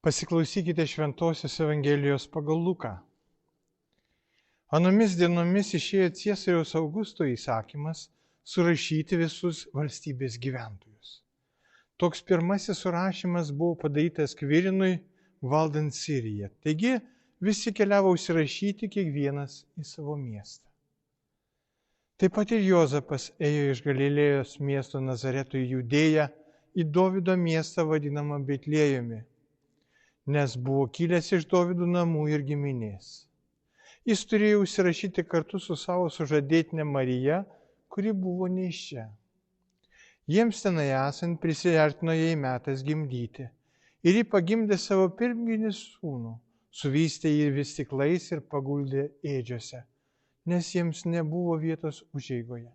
Pasiklausykite Šventosios Evangelijos pagal Luką. Anomis dienomis išėjo Ciesoriaus Augusto įsakymas surašyti visus valstybės gyventojus. Toks pirmasis surašymas buvo padarytas Kvirinui valdant Siriją. Taigi visi keliavo užsirašyti kiekvienas į savo miestą. Taip pat ir Jozapas ėjo iš Galilėjos miesto Nazareto į Judėją, į Dovydo miestą vadinamą Betliejumi, nes buvo kilęs iš Dovydo namų ir giminės. Jis turėjo užsirašyti kartu su savo sužadėtine Marija, kuri buvo nėščia. Jiems tenai esant prisiartino jai metas gimdyti, ir ji pagimdė savo pirmginį sūnų, suvystė jį vystyklais ir paguldė ėdžiose, nes jiems nebuvo vietos užeigoje.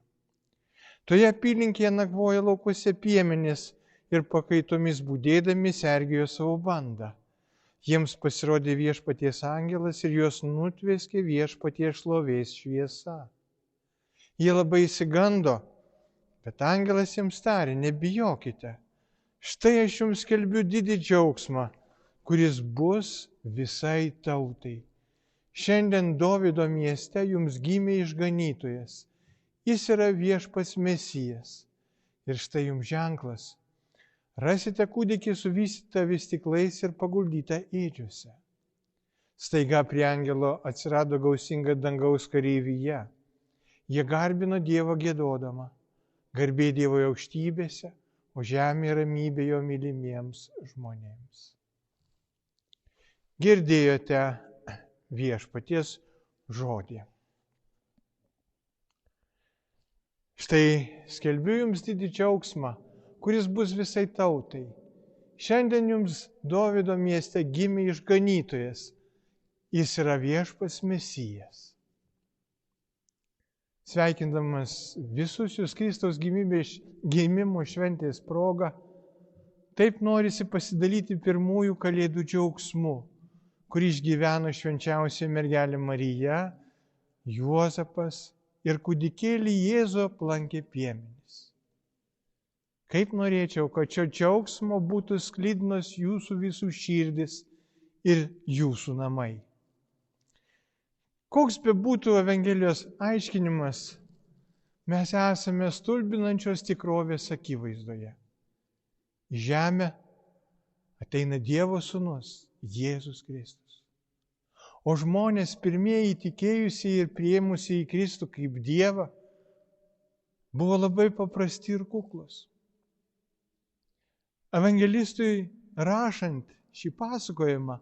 Toje apylinkėje nakvojo laukuose piemenys ir pakaitomis būdėdami sergėjo savo bandą. Jiems pasirodė Viešpaties angelas ir juos nutvėskė Viešpaties šlovės šviesa. Jie labai išsigando, bet angelas jiems tarė: nebijokite, štai aš jums skelbiu didį džiaugsmą, kuris bus visai tautai. Šiandien Dovydo mieste jums gimė išganytojas, jis yra Viešpats Mesijas. Ir štai jums ženklas: rasite kūdikį suvystytą vystyklais ir paguldytą ėdžiose. Staiga prie angelo atsirado gausinga dangaus kareivija. Jie garbino Dievą giedodama: garbė Dievo aukštybėse, o žemė ramybė jo mylimiems žmonėms. Girdėjote Viešpaties žodį. Štai skelbiu jums didį džiaugsmą, kuris bus visai tautai. Šiandien jums Dovydo mieste gimė išganytojas, jis yra Viešpats Mesijas. Sveikindamas visus jūs Kristaus gimimo šventės proga, taip norisi pasidalyti pirmųjų Kalėdų džiaugsmu, kurį išgyveno švenčiausia mergelė Marija, Juozapas ir kūdikėlį Jėzų aplankė piemenys. Kaip norėčiau, kad šio džiaugsmo būtų sklidinos jūsų visų širdis ir jūsų namai. Koks bebūtų Evangelijos aiškinimas, mes esame stulbinančios tikrovės akivaizdoje. Į žemę ateina Dievo sūnus, Jėzus Kristus. O žmonės pirmieji tikėjusiai ir priėmusiai į Kristų kaip Dievą buvo labai paprasti ir kuklus. Evangelistui rašant šį pasakojimą,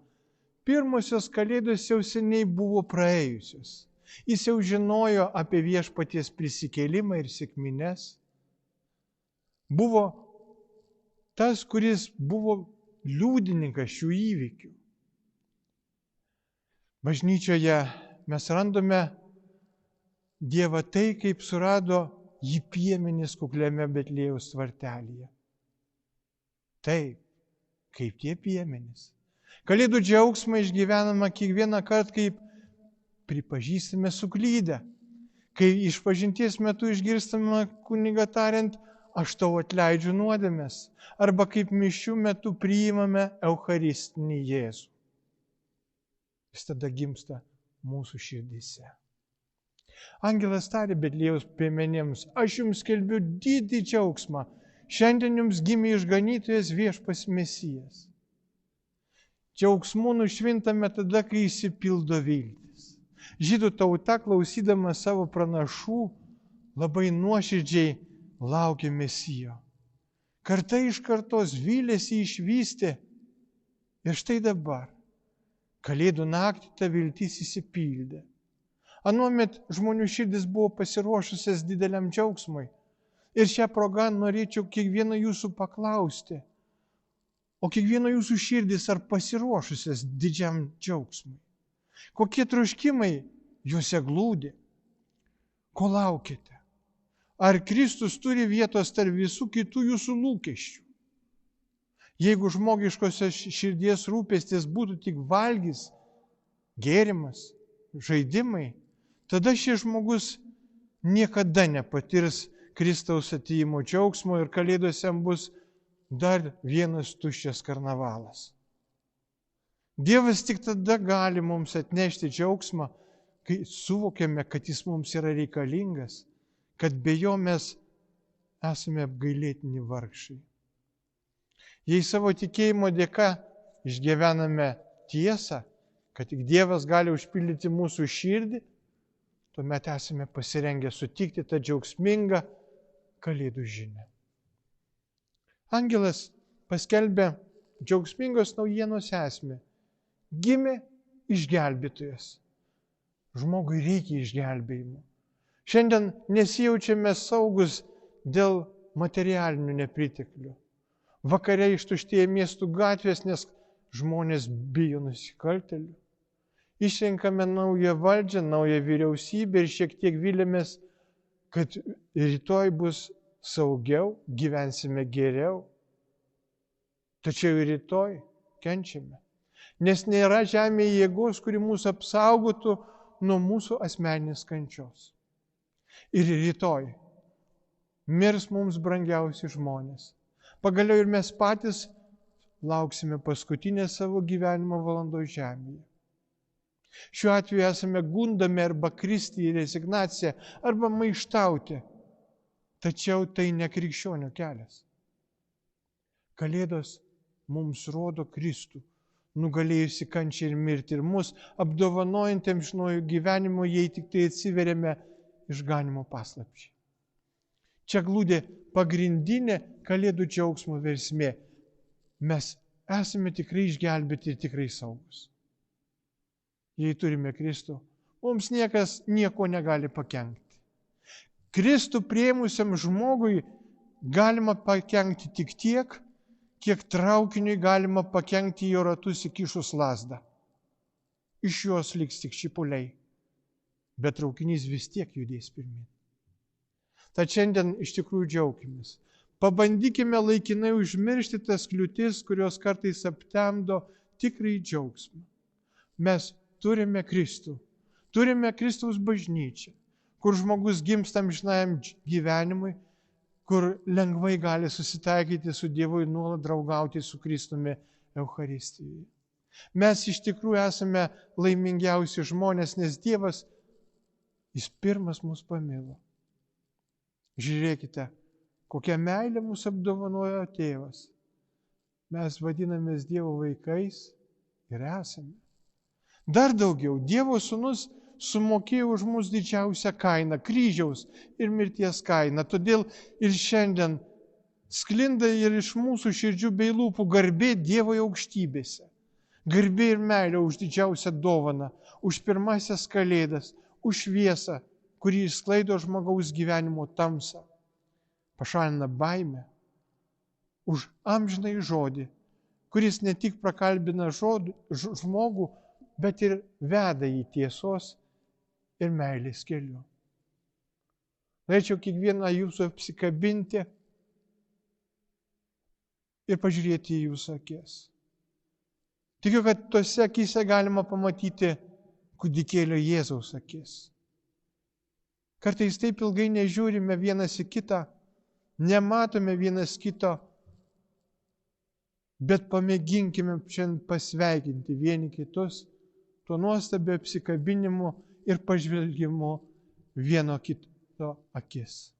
pirmosios Kalėdos jau seniai buvo praėjusios. Jis jau žinojo apie Viešpaties prisikėlimą ir sekmines. Buvo tas, kuris buvo liudininkas šių įvykių. Bažnyčioje mes randame Dievą tai, kaip surado jį piemenys kukliame Betliejaus tvartelyje. Taip, kaip tie piemenys. Kalėdų džiaugsmą išgyvenama kiekvieną kartą, kaip pripažįstame suklydę, kai išpažinties metu išgirstame kunigą tariant: aš tau atleidžiu nuodėmes, arba kaip mišių metu priimame Eucharistinį Jėzų. Jis tada gimsta mūsų širdise. Angelas tarė Betliejaus piemenėms: aš jums skelbiu didį džiaugsmą, šiandien jums gimė išganytojas Viešpats Mesijas. Džiaugsmu nušvintame tada, kai išsipildo viltis. Žydų tauta, klausydama savo pranašų, labai nuoširdžiai laukė Mesijo. Karta iš kartos vylėsi išvystė ir štai dabar, Kalėdų naktį, ta viltis išsipildė. Anuomet žmonių širdis buvo pasiruošusias dideliam džiaugsmui. Ir šią progą norėčiau kiekvieną jūsų paklausti, o kiekvieno jūsų širdis ar pasiruošusias didžiam džiaugsmui? Kokie troškimai juose glūdi? Ko laukite? Ar Kristus turi vietos tarp visų kitų jūsų lūkesčių? Jeigu žmogiškosios širdies rūpestis būtų tik valgys, gėrimas, žaidimai, tada šis žmogus niekada nepatirs Kristaus atėjimo džiaugsmo ir Kalėdose bus dar vienas tuščias karnavalas. Dievas tik tada gali mums atnešti džiaugsmą, kai suvokiame, kad Jis mums yra reikalingas, kad be Jo mes esame apgailėtini vargšai. Jei savo tikėjimo dėka išgyvename tiesą, kad tik Dievas gali užpildyti mūsų širdį, tuomet esame pasirengę sutikti tą džiaugsmingą Kalėdų žinią. Angelas paskelbė džiaugsmingos naujienos esmę. Gimė išgelbėtojas. Žmogui reikia išgelbėjimo. Šiandien nesijaučiame saugus dėl materialinių nepriteklių. Vakare ištuštėja miestų gatvės, nes žmonės bijo nusikaltėlių. Išrenkame naują valdžią, naują vyriausybę ir šiek tiek vilėmės, kad rytoj bus saugiau, gyvensime geriau. Tačiau ir rytoj kenčiame, nes nėra žemėje jėgos, kuri mūsų apsaugotų nuo mūsų asmeninės kančios. Ir rytoj mirs mums brangiausi žmonės. Pagaliau ir mes patys lauksime paskutinės savo gyvenimo valandos žemėje. Šiuo atveju esame gundami arba kristi į rezignaciją, arba maištauti. Tačiau tai ne krikščionio kelias. Kalėdos mums rodo Kristų, nugalėjusi kančią ir mirtį, ir mus apdovanojantį amžinojų gyvenimo, jei tik tai atsiveriame išganimo paslapčiai. Čia glūdi pagrindinė Kalėdų džiaugsmo versmė. Mes esame tikrai išgelbėti ir tikrai saugus. Jei turime Kristų, mums niekas nieko negali pakenkti. Kristų priėmusiam žmogui galima pakenkti tik tiek, kiek traukiniui galima pakenkti jo ratus įkišus lazdą. Iš jos liks tik šipuliai, bet traukinys vis tiek judės pirmin. Tad šiandien iš tikrųjų džiaukimės. Pabandykime laikinai užmiršti tas kliūtis, kurios kartais aptemdo tikrai džiaugsmą. Mes turime Kristų, turime Kristaus bažnyčią, kur žmogus gimsta amžinajam gyvenimui, kur lengvai gali susitaikyti su Dievu ir nuolat draugauti su Kristumi Eucharistijoje. Mes iš tikrųjų esame laimingiausi žmonės, nes Dievas, Jis pirmas mus pamilo. Žiūrėkite, kokią meilę mūsų apdovanojo Tėvas. Mes vadinamės Dievo vaikais ir esame. Dar daugiau, Dievo Sūnus sumokėjo už mus didžiausią kainą, kryžiaus ir mirties kainą. Todėl ir šiandien sklinda ir iš mūsų širdžių bei lūpų garbė Dievo aukštybėse. Garbė ir meilė už didžiausią dovaną, už pirmasias Kalėdas, už šviesą, kuri išsklaido žmogaus gyvenimo tamsą, pašalina baimę, už amžinai žodį, kuris ne tik prakalbina žmogų, bet ir veda į tiesos ir meilės keliu. Norėčiau kiekvieną jūsų apsikabinti ir pažiūrėti į jūsų akis. Tikiu, kad tose akise galima pamatyti kūdikėlio Jėzaus akis. Kartais taip ilgai nežiūrime vienas į kitą, nematome vienas kito, bet pamėginkime šiandien pasveikinti vieni kitus tuo nuostabiu apsikabinimu ir pažvelgimu vieno kito akis.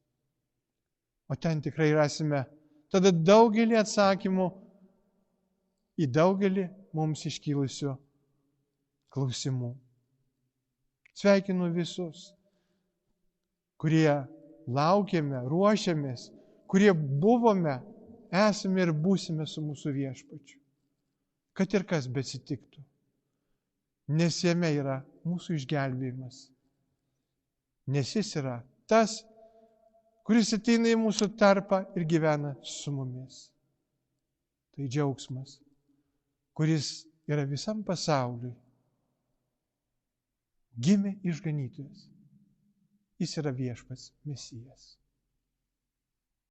O ten tikrai rasime tada daugelį atsakymų į daugelį mums iškilusių klausimų. Sveikinu visus, kurie laukiame, ruošiamės, kurie buvome, esame ir būsime su mūsų Viešpačiu. Kad ir kas beatsitiktų, nes jame yra mūsų išgelbėjimas. Nes Jis yra tas, kuris ateina į mūsų tarpą ir gyvena su mumis. Tai džiaugsmas, kuris yra visam pasauliui. Gimė išganytojas. Jis yra Viešpats Mesijas.